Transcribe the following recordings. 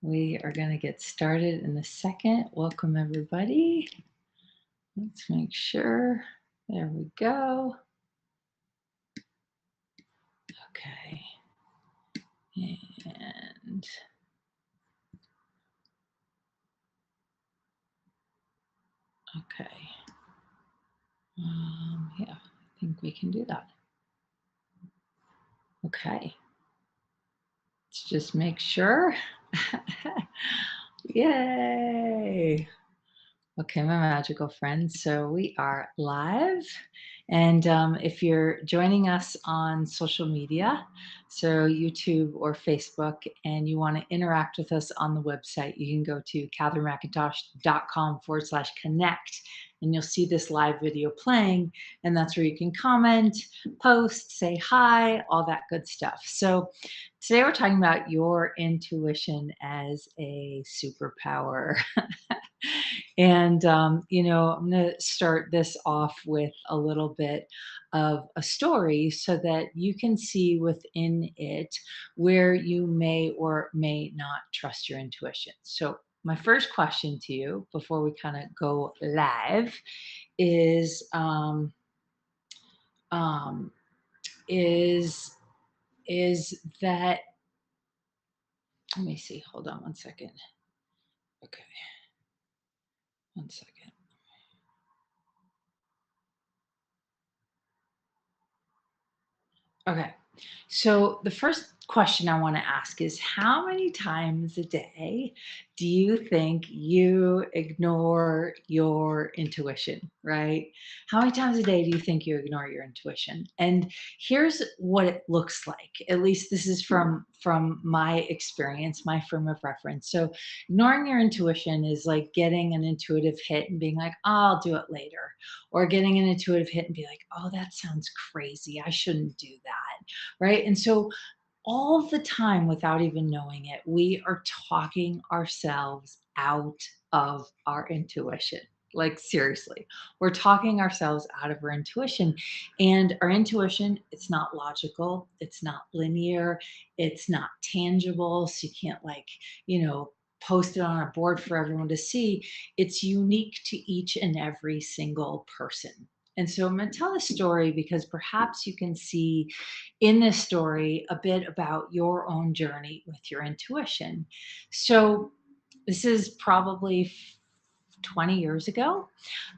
We are going to get started in a second. Welcome, everybody. Let's make sure. There we go. Okay. And okay. Yeah, I think we can do that. Okay. Let's just make sure. Yay. Okay, my magical friends. So we are live. And if you're joining us on social media, so YouTube or Facebook, and you want to interact with us on the website, you can go to katherinemcintosh.com/connect, and you'll see this live video playing. And that's where you can comment, post, say hi, all that good stuff. So today we're talking about your intuition as a superpower. And, I'm going to start this off with a little bit of a story so that you can see within it where you may or may not trust your intuition. So, my first question to you before we kind of go live is um, is is that let me see. Hold on one second. Okay, one second. Okay. So the first question I want to ask is how many times a day do you think you ignore your intuition, right? How many times a day do you think you ignore your intuition? And here's what it looks like. At least this is from my experience, my frame of reference. So ignoring your intuition is like getting an intuitive hit and being like, oh, I'll do it later, or getting an intuitive hit and be like, oh, that sounds crazy. I shouldn't do that. Right. And so all the time, without even knowing it, we are talking ourselves out of our intuition. Like, seriously, we're talking ourselves out of our intuition. And our intuition, it's not logical, it's not linear, it's not tangible. So you can't, like, post it on a board for everyone to see. It's unique to each and every single person. And so I'm going to tell a story because perhaps you can see in this story a bit about your own journey with your intuition. So this is probably 20 years ago.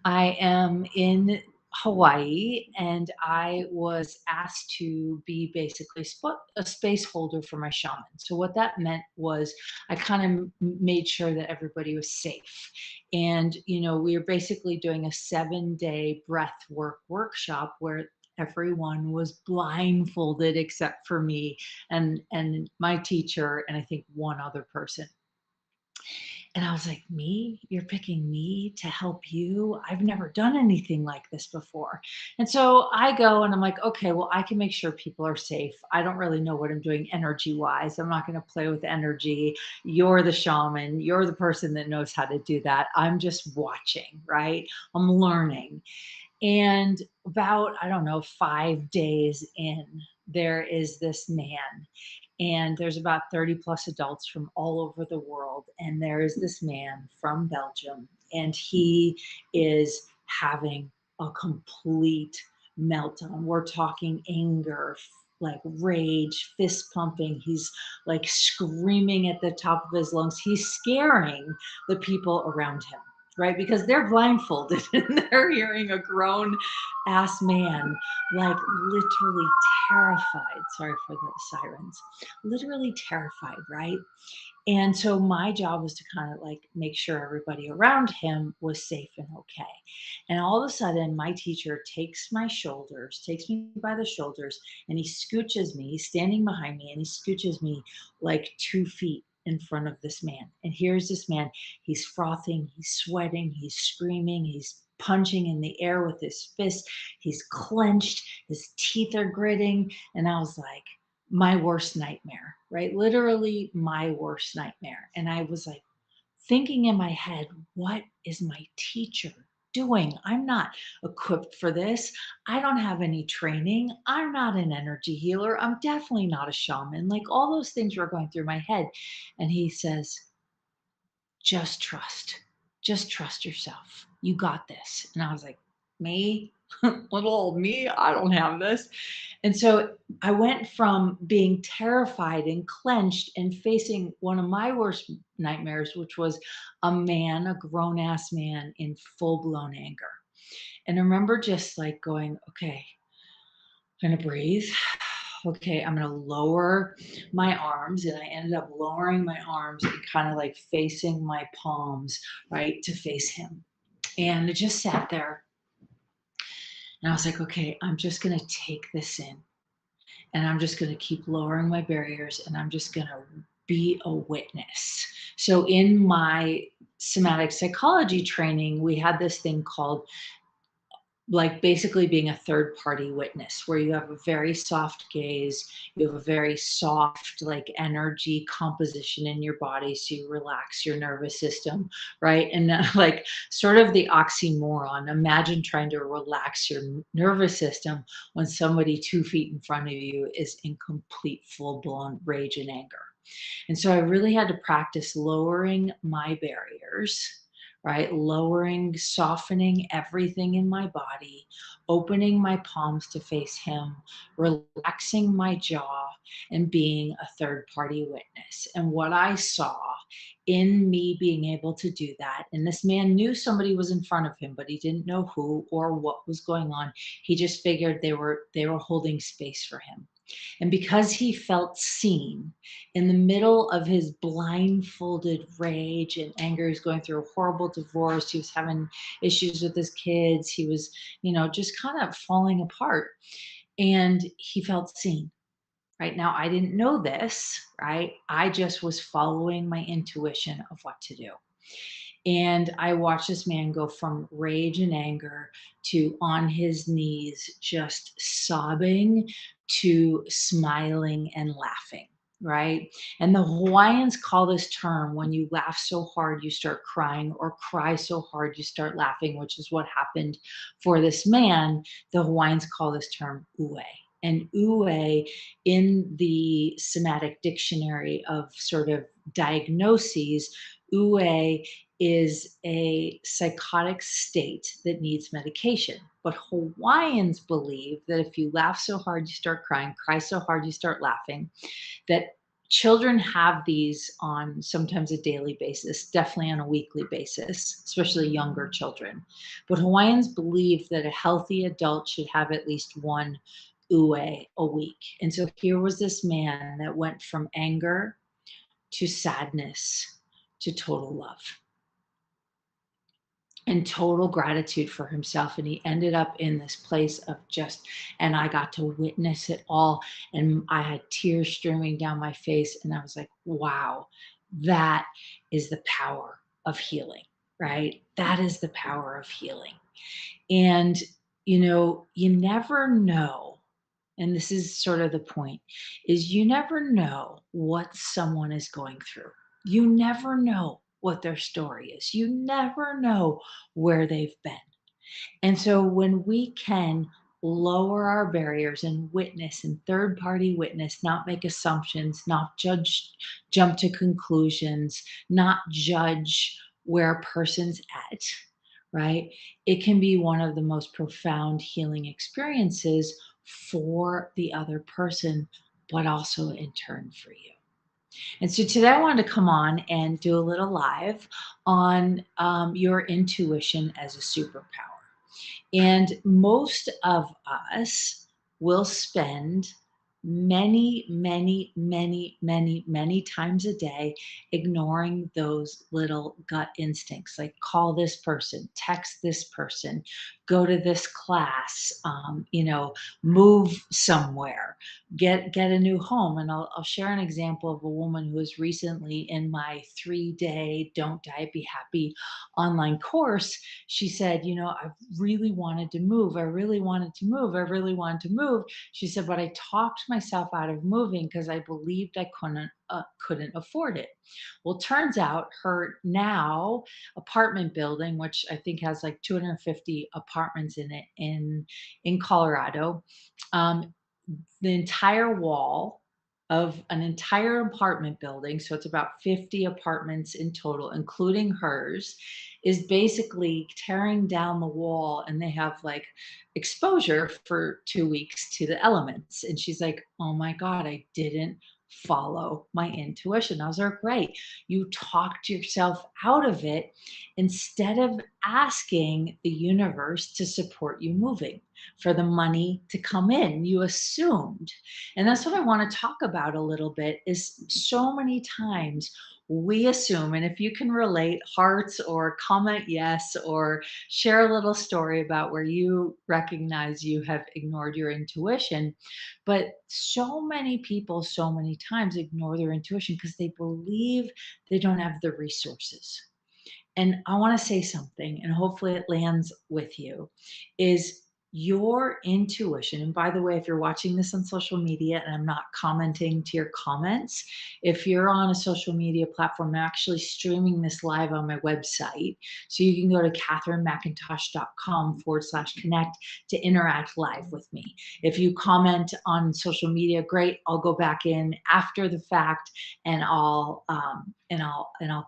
I am in Hawaii, and I was asked to be basically a space holder for my shaman. So what that meant was I kind of made sure that everybody was safe. And we were basically doing a 7-day breath work workshop where everyone was blindfolded except for me and my teacher and I think one other person. And I was like, me? You're picking me to help you? I've never done anything like this before. And so I go and I'm like, okay, well, I can make sure people are safe. I don't really know what I'm doing energy wise. I'm not going to play with energy. You're the shaman. You're the person that knows how to do that. I'm just watching, right? I'm learning. And about, I don't know, 5 days in, there is this man, and there's about 30 plus adults from all over the world. And there is this man from Belgium, and he is having a complete meltdown. We're talking anger, like rage, fist pumping. He's like screaming at the top of his lungs. He's scaring the people around him, right? Because they're blindfolded and they're hearing a grown ass man, like literally terrified. Sorry for the sirens. Literally terrified, right? And so my job was to kind of like make sure everybody around him was safe and okay. And all of a sudden, my teacher takes takes me by the shoulders, and he scooches me. He's standing behind me and he scooches me like 2 feet in front of this man. And here's this man. He's frothing, he's sweating, he's screaming, he's punching in the air with his fist. He's clenched, his teeth are gritting. And I was like, my worst nightmare, right? Literally my worst nightmare. And I was like thinking in my head, what is my teacher doing? I'm not equipped for this. I don't have any training. I'm not an energy healer. I'm definitely not a shaman. Like all those things were going through my head. And he says, just trust. Just trust yourself. You got this. And I was like, me? Little old me? I don't have this. And so I went from being terrified and clenched and facing one of my worst nightmares, which was a man, a grown ass man in full blown anger. And I remember just like going, okay, I'm going to breathe. Okay, I'm going to lower my arms. And I ended up lowering my arms and kind of like facing my palms, right, to face him. And I just sat there and I was like, okay, I'm just going to take this in and I'm just going to keep lowering my barriers and I'm just going to be a witness. So in my somatic psychology training, we had this thing called like basically being a third party witness where you have a very soft gaze, you have a very soft like energy composition in your body so you relax your nervous system, right? And like sort of the oxymoron, imagine trying to relax your nervous system when somebody 2 feet in front of you is in complete full blown rage and anger. And so I really had to practice lowering my barriers, right? Lowering, softening everything in my body, opening my palms to face him, relaxing my jaw, and being a third party witness. And what I saw in me being able to do that, and this man knew somebody was in front of him, but he didn't know who or what was going on. He just figured they were holding space for him. And because he felt seen in the middle of his blindfolded rage and anger, he was going through a horrible divorce. He was having issues with his kids. He was, just kind of falling apart. And he felt seen. Right now, I didn't know this, right? I just was following my intuition of what to do. And I watched this man go from rage and anger to on his knees, just sobbing to smiling and laughing. Right. And the Hawaiians call this term when you laugh so hard, you start crying, or cry so hard, you start laughing, which is what happened for this man. The Hawaiians call this term ue. And ue in the somatic dictionary of sort of diagnoses, ue is a psychotic state that needs medication. But Hawaiians believe that if you laugh so hard, you start crying, cry so hard, you start laughing, that children have these on sometimes a daily basis, definitely on a weekly basis, especially younger children. But Hawaiians believe that a healthy adult should have at least one ue a week. And so here was this man that went from anger to sadness to total love and total gratitude for himself. And he ended up in this place of just, and I got to witness it all. And I had tears streaming down my face. And I was like, wow, that is the power of healing, right? That is the power of healing. And, you never know. And this is sort of the point, is you never know what someone is going through. You never know what their story is. You never know where they've been. And so when we can lower our barriers and witness and third party witness, not make assumptions, not judge, jump to conclusions, not judge where a person's at, right? It can be one of the most profound healing experiences for the other person, but also in turn for you. And so today I wanted to come on and do a little live on your intuition as a superpower. And most of us will spend many, many, many, many, many times a day ignoring those little gut instincts, like call this person, text this person, go to this class, move somewhere, get a new home. And I'll share an example of a woman who was recently in my 3-day Don't Diet Be Happy online course. She said, I really wanted to move. I really wanted to move. I really wanted to move. She said, but I talked myself out of moving because I believed I couldn't afford it. Well, turns out her now apartment building, which I think has like 250 apartments in it in Colorado, um, the entire wall of an entire apartment building, so it's about 50 apartments in total, including hers, is basically tearing down the wall, and they have like exposure for 2 weeks to the elements. And she's like, oh my God, I didn't follow my intuition. I was like, great. You talked yourself out of it instead of asking the universe to support you moving for the money to come in. You assumed. And that's what I want to talk about a little bit is so many times we assume, and if you can relate, hearts or comment yes, or share a little story about where you recognize you have ignored your intuition. But so many people, so many times ignore their intuition because they believe they don't have the resources. And I want to say something, and hopefully it lands with you, is your intuition. And by the way, if you're watching this on social media and I'm not commenting to your comments, if you're on a social media platform, I'm actually streaming this live on my website. So you can go to katherinemcintosh.com/connect to interact live with me. If you comment on social media, great. I'll go back in after the fact and I'll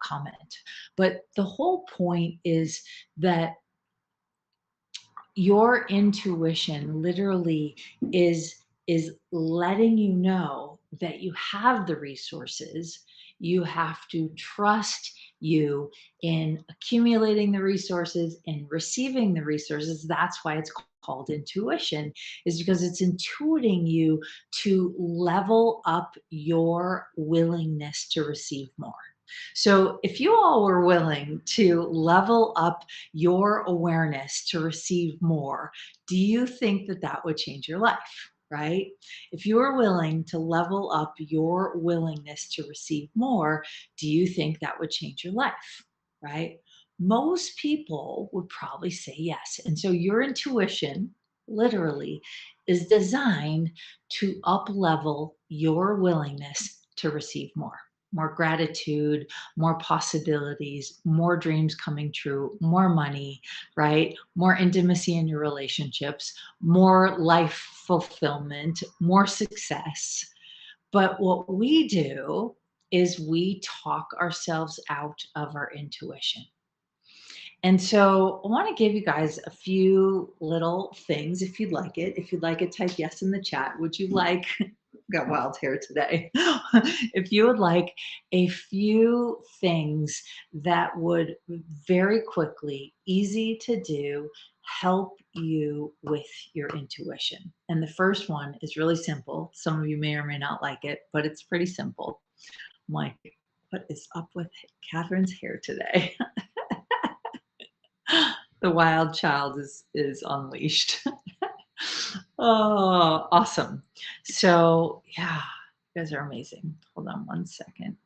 comment. But the whole point is that your intuition literally is letting you know that you have the resources. You have to trust you in accumulating the resources and receiving the resources. That's why it's called intuition, is because it's intuiting you to level up your willingness to receive more. So, if you all were willing to level up your awareness to receive more, do you think that that would change your life? Right? If you are willing to level up your willingness to receive more, do you think that would change your life? Right? Most people would probably say yes. And so your intuition literally is designed to up level your willingness to receive more gratitude, more possibilities, more dreams coming true, more money, right? More intimacy in your relationships, more life fulfillment, more success. But what we do is we talk ourselves out of our intuition. And so I want to give you guys a few little things if you'd like it. If you'd like it, type yes in the chat. Would you like, got wild hair today. If you would like a few things that would very quickly, easy to do, help you with your intuition. And the first one is really simple. Some of you may or may not like it, but it's pretty simple. I'm like, what is up with Catherine's hair today? The wild child is unleashed. Oh, awesome. So yeah, you guys are amazing. Hold on one second.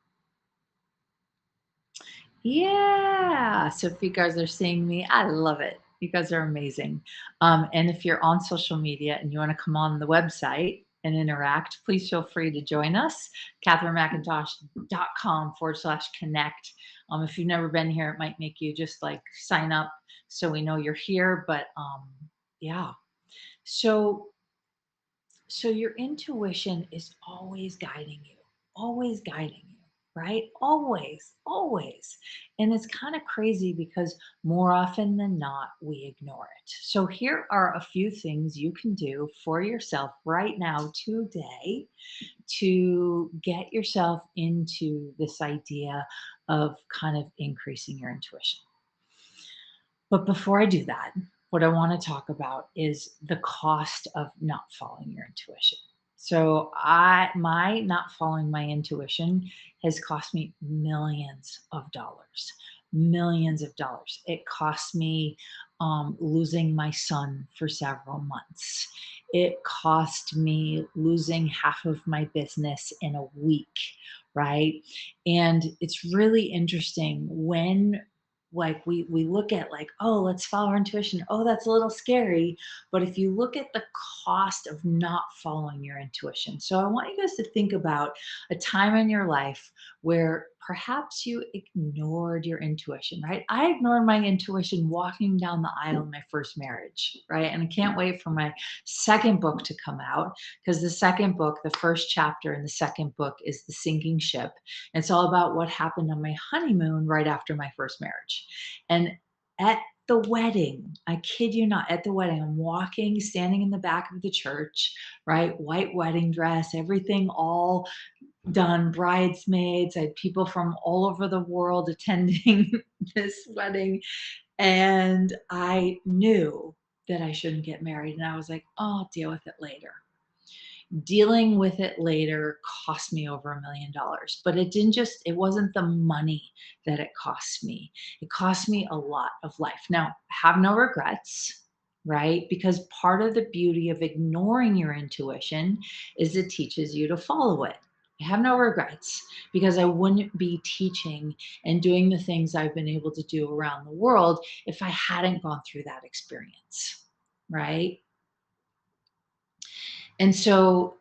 Yeah. So if you guys are seeing me, I love it. You guys are amazing. And if you're on social media and you want to come on the website and interact, please feel free to join us. KatherineMcIntosh.com/connect. If you've never been here, it might make you just like sign up so we know you're here. But yeah. So your intuition is always guiding you, right? Always, always. And it's kind of crazy because more often than not, we ignore it. So here are a few things you can do for yourself right now, today, to get yourself into this idea of kind of increasing your intuition. But before I do that, what I want to talk about is the cost of not following your intuition. So my not following my intuition has cost me millions of dollars. Millions of dollars. It cost me losing my son for several months. It cost me losing half of my business in a week, right? And it's really interesting when like we look at like, oh, let's follow our intuition. Oh, that's a little scary. But if you look at the cost of not following your intuition. So I want you guys to think about a time in your life where perhaps you ignored your intuition, right? I ignored my intuition walking down the aisle in my first marriage, right? And I can't wait for my second book to come out, because the second book, the first chapter in the second book is The Sinking Ship. It's all about what happened on my honeymoon right after my first marriage. And at the wedding, I kid you not, at the wedding, I'm walking, standing in the back of the church, right? White wedding dress, everything all done, bridesmaids. I had people from all over the world attending this wedding. And I knew that I shouldn't get married. And I was like, oh, I'll deal with it later. Dealing with it later cost me over $1 million, but it wasn't the money that it cost me. It cost me a lot of life. Now, have no regrets, right? Because part of the beauty of ignoring your intuition is it teaches you to follow it. I have no regrets, because I wouldn't be teaching and doing the things I've been able to do around the world if I hadn't gone through that experience, right? And so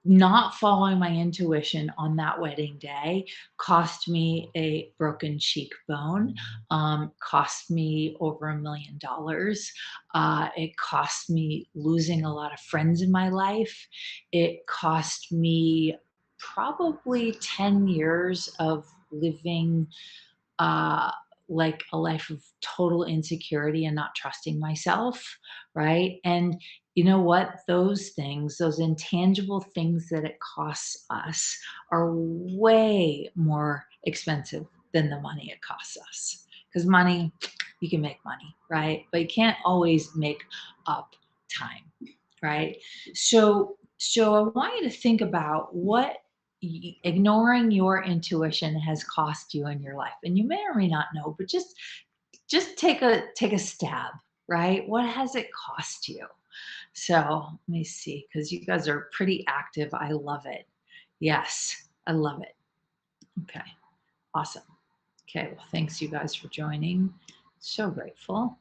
not following my intuition on that wedding day cost me a broken cheekbone, cost me over $1 million. It cost me losing a lot of friends in my life. It cost me probably 10 years of living uh, like a life of total insecurity and not trusting myself, right? And you know what? Those things, those intangible things that it costs us, are way more expensive than the money it costs us. Because money, you can make money, right? But you can't always make up time, right? So I want you to think about what ignoring your intuition has cost you in your life. And you may or may not know, but just take a stab, right? What has it cost you? So let me see, because you guys are pretty active. I love it. Yes, I love it. Okay, awesome. Okay, well, thanks you guys for joining. So grateful.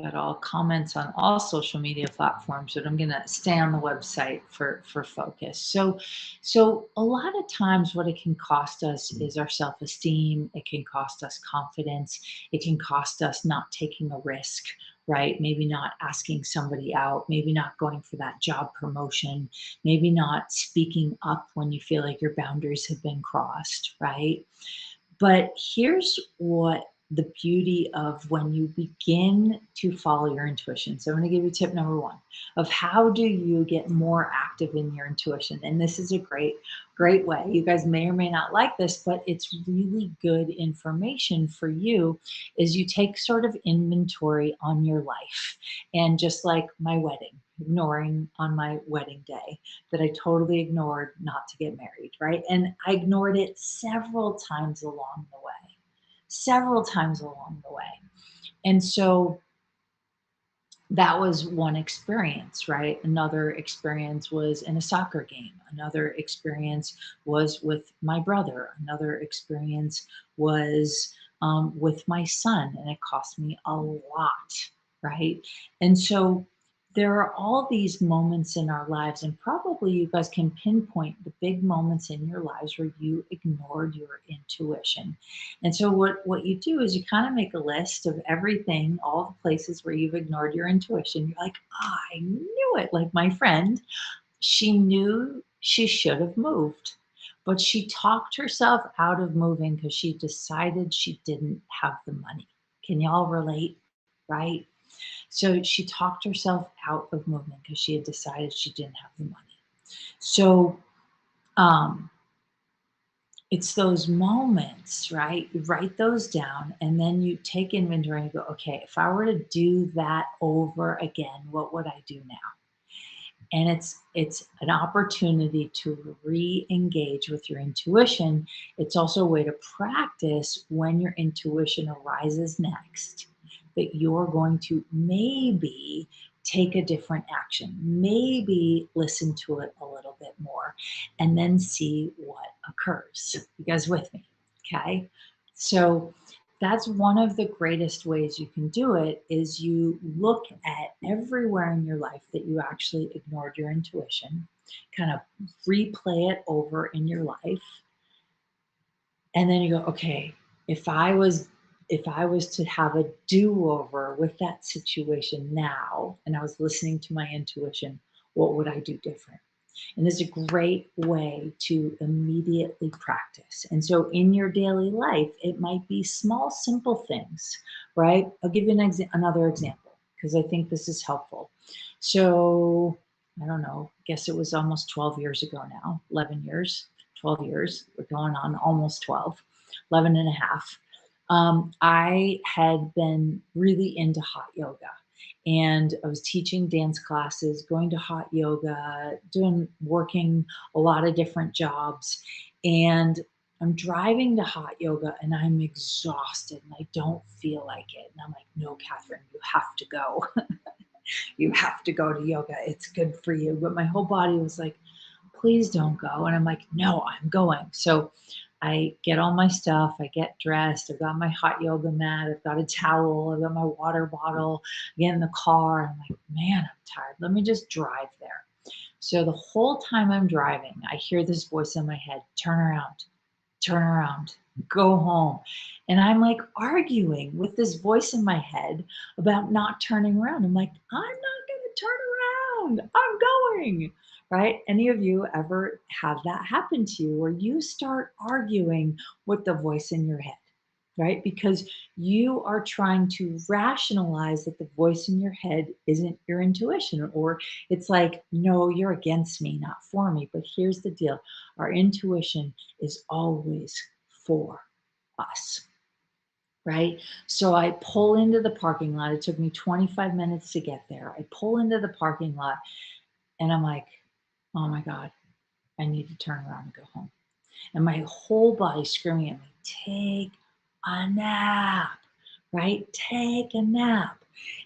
Got all comments on all social media platforms, but I'm going to stay on the website for focus. So a lot of times what it can cost us is our self-esteem. It can cost us confidence. It can cost us not taking a risk, right? Maybe not asking somebody out, maybe not going for that job promotion, maybe not speaking up when you feel like your boundaries have been crossed, right? But here's what the beauty of when you begin to follow your intuition. So I'm going to give you tip number one of how do you get more active in your intuition. And this is a great way. You guys may or may not like this, but it's really good information for you, is you take sort of inventory on your life. And just like my wedding, ignoring on my wedding day, that I totally ignored not to get married, right? And I ignored it several times along the way, several times along the way. And so that was one experience, right? Another experience was in a soccer game. Another experience was with my brother. Another experience was with my son, and it cost me a lot, right? And so there are all these moments in our lives, and probably you guys can pinpoint the big moments in your lives where you ignored your intuition. And so what you do is you kind of make a list of everything, all the places where you've ignored your intuition. You're like, "Ah, I knew it." Like my friend, she knew she should have moved, but she talked herself out of moving because she decided she didn't have the money. Can y'all relate? Right? So she talked herself out of moving because she had decided she didn't have the money. So um, it's those moments, right? You write those down and then you take inventory and go, okay, if I were to do that over again, what would I do now? And it's an opportunity to re-engage with your intuition. It's also a way to practice when your intuition arises next, that you're going to maybe take a different action, maybe listen to it a little bit more, and then see what occurs. You guys with me? Okay. So That's one of the greatest ways you can do it is you look at everywhere in your life that you actually ignored your intuition, kind of replay it over in your life, and then you go, okay, if I was if I was to have a do-over with that situation now and I was listening to my intuition, what would I do different? And it's a great way to immediately practice. And so in your daily life, it might be small, simple things, right? I'll give you another example because I think this is helpful. So I don't know, I guess it was almost 12 years ago now, 11 years, 12 years. We're going on almost 12, 11 and a half. I had been really into hot yoga and I was teaching dance classes, going to hot yoga, working a lot of different jobs. And I'm driving to hot yoga and I'm exhausted and I don't feel like it. And I'm like, no, Catherine, you have to go. You have to go to yoga. It's good for you. But my whole body was like, please don't go. And I'm like, no, I'm going. So I get all my stuff, I get dressed, I've got my hot yoga mat, I've got a towel, I've got my water bottle, I get in the car, and I'm like, man, I'm tired. Let me just drive there. So the whole time I'm driving, I hear this voice in my head, turn around, go home. And I'm like arguing with this voice in my head about not turning around. I'm like, I'm not going to turn around. I'm going. Right? Any of you ever have that happen to you where you start arguing with the voice in your head? Right? Because you are trying to rationalize that the voice in your head isn't your intuition, or it's like, no, you're against me, not for me. But here's the deal, our intuition is always for us, right? So I pull into the parking lot. It took me 25 minutes to get there. I pull into the parking lot and I'm like, oh my God, I need to turn around and go home. And my whole body screaming at me, take a nap, right? Take a nap.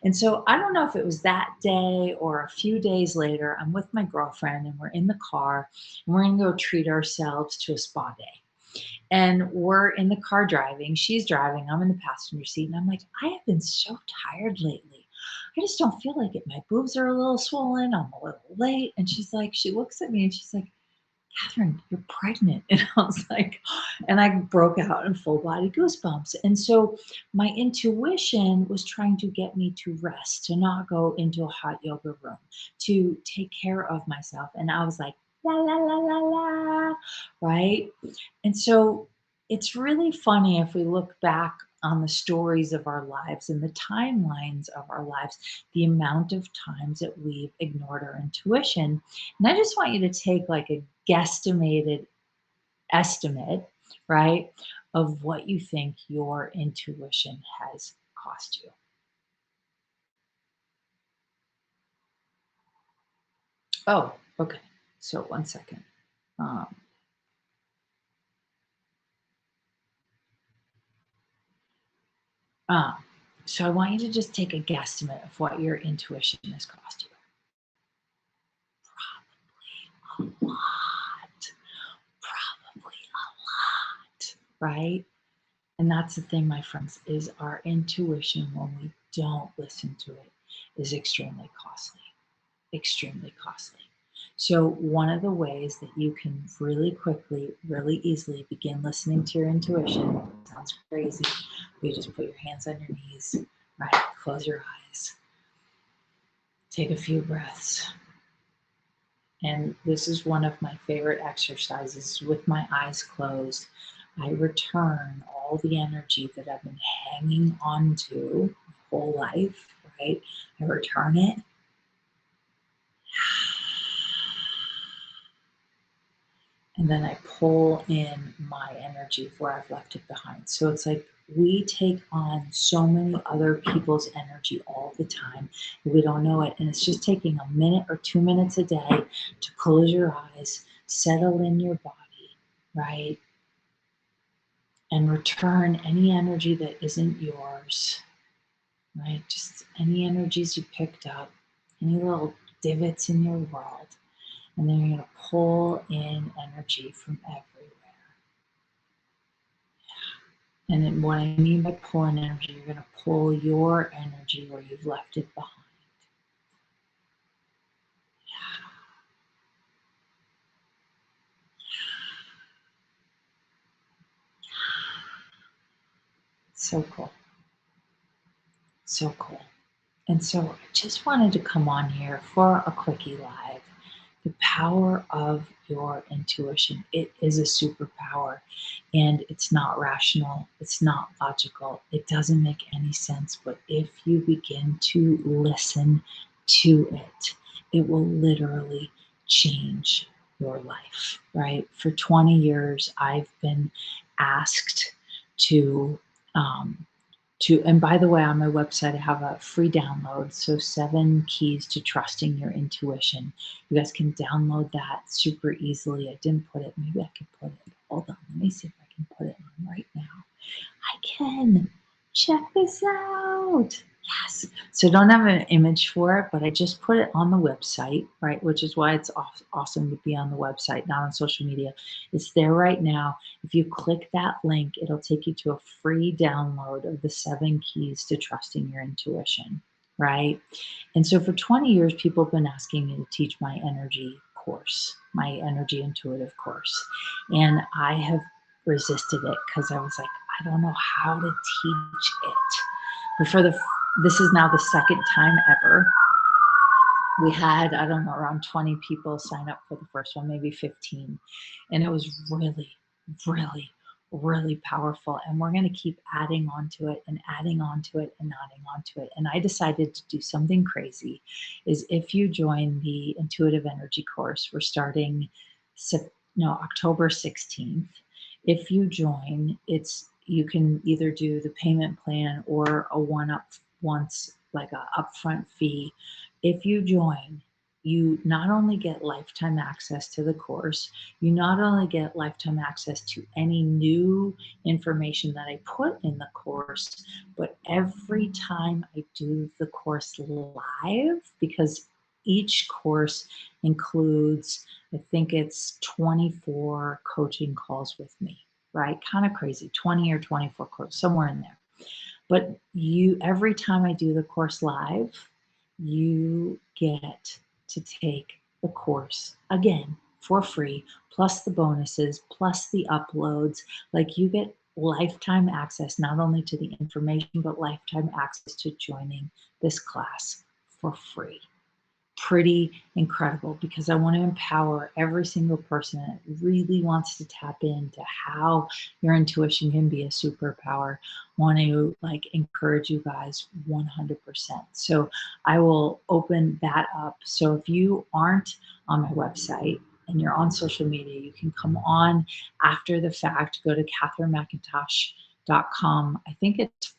And so I don't know if it was that day or a few days later, I'm with my girlfriend and we're in the car and we're going to go treat ourselves to a spa day. And we're in the car driving. She's driving. I'm in the passenger seat. And I'm like, I have been so tired lately. I just don't feel like it. My boobs are a little swollen. I'm a little late. And she's like, she looks at me and she's like, Catherine, you're pregnant. And I was like, and I broke out in full body goosebumps. And so my intuition was trying to get me to rest, to not go into a hot yoga room, to take care of myself. And I was like, la, la, la, la, la, right? And so it's really funny if we look back on the stories of our lives and the timelines of our lives, the amount of times that we've ignored our intuition. And I just want you to take like a guesstimated estimate, right, of what you think your intuition has cost you. Oh, okay. So 1 second. Um, uh, so I want you to just take a guesstimate of what your intuition has cost you. A lot, probably a lot, right? And that's the thing, my friends, is our intuition when we don't listen to it is extremely costly. So one of the ways that you can really quickly, really easily begin listening to your intuition, sounds crazy, but you just put your hands on your knees, right? Close your eyes, take a few breaths. And this is one of my favorite exercises. With my eyes closed, I return all the energy that I've been hanging on to my whole life, right? I return it. And then I pull in my energy where I've left it behind. So it's like we take on so many other people's energy all the time. We don't know it. And it's just taking a minute or 2 minutes a day to close your eyes, settle in your body, right? And return any energy that isn't yours, right? Just any energies you picked up, any little divots in your world. And then you're going to pull in energy from everywhere. And then what I mean by pulling energy, you're going to pull your energy where you've left it behind. So cool. So cool. And so I just wanted to come on here for a quickie live. The power of your intuition. It is a superpower, and it's not rational. It's not logical. It doesn't make any sense. But if you begin to listen to it, it will literally change your life, right? For 20 years, I've been asked to um, and by the way, on my website, I have a free download. So 7 keys to trusting your intuition. You guys can download that super easily. I didn't put it, maybe I could put it. Hold on, let me see if I can put it on right now. I can. Check this out. Yes. So don't have an image for it, but I just put it on the website, right? Which is why it's awesome to be on the website, not on social media. It's there right now. If you click that link, it'll take you to a free download of the 7 keys to trusting your intuition, right? And so for 20 years, people have been asking me to teach my energy course, my energy intuitive course. And I have resisted it because I was like, I don't know how to teach it. But this is now the second time ever. We had, I don't know, around 20 people sign up for the first one, maybe 15. And it was really, really, really powerful. And we're going to keep adding on to it and adding on to it and adding on to it. And I decided to do something crazy is if you join the intuitive energy course, we're starting October 16th. If you join, you can either do the payment plan or a once like a upfront fee. If you join, you not only get lifetime access to the course, you not only get lifetime access to any new information that I put in the course, but every time I do the course live, because each course includes, I think it's 24 coaching calls with me, right? Kind of crazy, 20 or 24 calls, somewhere in there. But every time I do the course live, you get to take the course again for free, plus the bonuses, plus the uploads. Like you get lifetime access, not only to the information, but lifetime access to joining this class for free. Pretty incredible because I want to empower every single person that really wants to tap into how your intuition can be a superpower. Want to encourage you guys 100%. So I will open that up. So if you aren't on my website and you're on social media, you can come on after the fact, go to katherinemcintosh.com. I think it's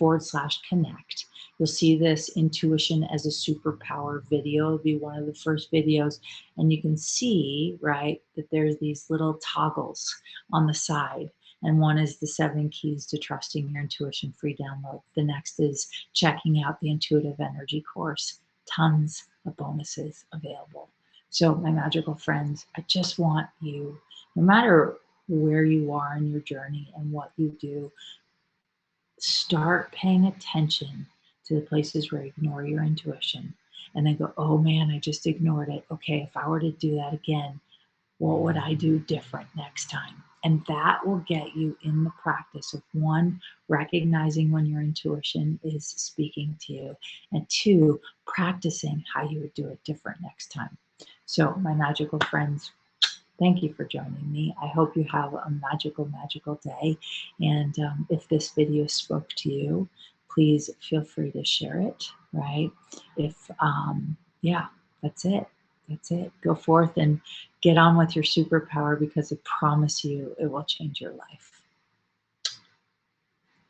/connect. You'll see this intuition as a superpower video. It'll be one of the first videos. And you can see, right, that there's these little toggles on the side. And one is the 7 keys to trusting your intuition free download. The next is checking out the intuitive energy course. Tons of bonuses available. So my magical friends, I just want you, no matter where you are in your journey and what you do, start paying attention to the places where you ignore your intuition and then go, oh man, I just ignored it. Okay, if I were to do that again, what would I do different next time? And that will get you in the practice of one, recognizing when your intuition is speaking to you, and two, practicing how you would do it different next time. So, my magical friends, thank you for joining me. I hope you have a magical, magical day. And if this video spoke to you, please feel free to share it, right? Yeah, that's it. That's it. Go forth and get on with your superpower because I promise you it will change your life.